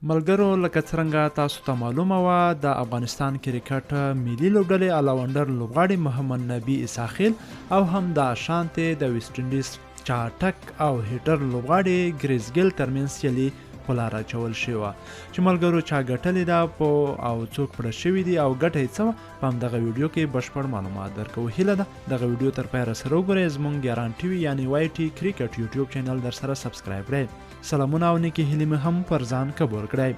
ملګرو لکه څرنګه تاسو ته معلومه وه د افغانستان کرکټ ملي لوبډلې الاونډر لوبغاړي محمد نبي اساخیل او هم د اشانتي د ویسټ انډیز چاټک او هیټر لوبغاړي ګریس ګیل ترمنځ سیالي په لاره اچول شوې وه چې ملګرو چا ګټلې ده او څوک پړه شوي دي او ګټه یې څه وه په همدغه ویډیو کې بشپړ معلومات درکوو. هیله ده دغه ویډیو تر پایه راسره وګورئ. زموږ ګیران ټي وي یعنې وای ټي کرکټ یوټیوب چینل در سره سبسکرایب کړئ. سلامونه او نیکې هیلې مې هم پر ځان قبول کړئ.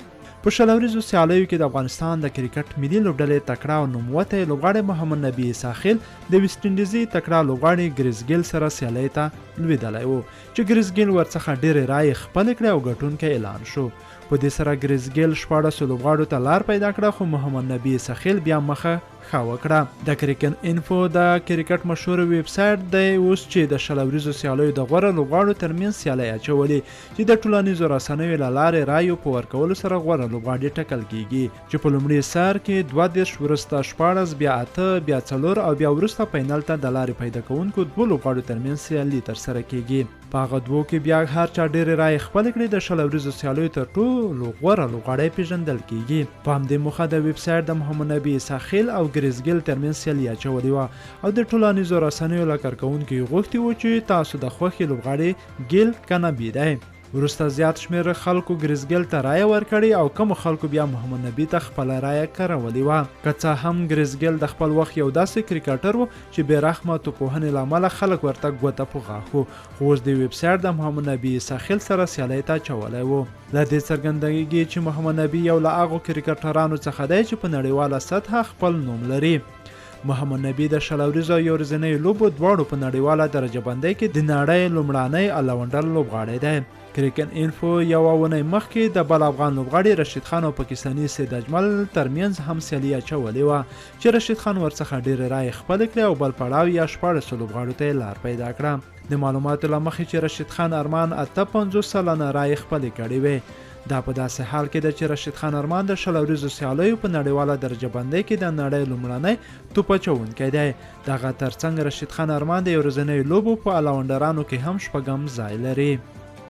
په شل ورځو سیالیو کې د افغانستان د کرکټ ملي لوبډلې تکړه او نوموتی لوبغاړی محمد نبي اساخیل د ویسټ انډیزي تکړه لوبغاړي ګریس ګیل سره سیالۍ ته لوېدلی و چې ګریس ګیل ورڅخه ډېرې رایې خپلې کړې او ګټونکی اعلان شو. په دې سره ګریس ګیل 14 لوبغاړو ته لار پیدا کړه خو محمد نبي اساخیل بیا مخه ښه وکړه. د کرکن انفو د کرکټ مشهور ویب سایټ دی اوس چې د شل ورځو سیالیو د غوره لوبغاړو ترمنځ سیالۍ اچولې چې د ټولنیزو رسنیو له لارې رایو په ورکولو سره غوره لوبغاړي ټاکل کیږي چې په لومړي سر کې 32 وروسته 14 بیا 8 بیا 4 او بیا وروسته فاینل ته د لارې پیدا کوونکو دوه لوبغاړو ترمنځ سیالي ترسره کیږي. په هغه دوو کې بیا هر چا ډېرې رایې خپلې کړې د شل ورځو سیالیو تر ټولو غوره لوبغاړی پیژندل کیږي. په همدې موخه د ویب سایټ د محمد نبي اساخیل او ګریس ګیل ترمنځ سیالي اچولې وه او د ټولنیزو رسنیو له کارکوونکو یې غوښتي وو چې تاسو د خوښې لوبغاړي ګیل که نبي دی. وروسته زیات شمېر خلکو ګریس ګیل ته رایه ورکړې او کمو خلکو بیا محمد نبي ته خپله رایه کارولې وه. که څه هم ګریس ګیل د خپل وخت یو داسې کرکټر و چې بې رحمه توپوهنې له امله خلک ورته ګوته په غاښ وو خو اوس د ویب سایټ د محمد نبي اساخیل سره سیالۍ ته اچولی و. له دې څرګندېږي چې محمد نبي یو له هغو کرکټرانو څخه دی چې په نړیواله سطحه خپل نوم لري. محمد نبي د شل ورځو او یو ورځنیو لوبو دواړو په نړیواله درجه بندۍ کې د نړۍ لومړنی الاونډر لوبغاړی دی. کرکن انفو یوه اونۍ مخکې د بل افغان لوبغاړي رشید خان او پاکستاني سید اجمل ترمنځ هم سیالي اچولې وه چې رشید خان ورڅخه ډېرې رایې خپلې کړې او بل پړاو یا 14 لوبغاړو ته یې لار پیدا کړه. د معلوماتو له مخې چې رشید خان ارمان 58 سلنه رایې خپلې کړې وې. دا په داسې حال کې ده چې رشید خان ارمان د شل ورځو سیالیو په نړیواله درجه بندۍ کې د نړۍ لومړنی توپ اچوونکی دی. دغه ترڅنګ رشید خان ارمان د یو ورځنیو لوبو په الاونډرانو کې هم 6م ځای لري.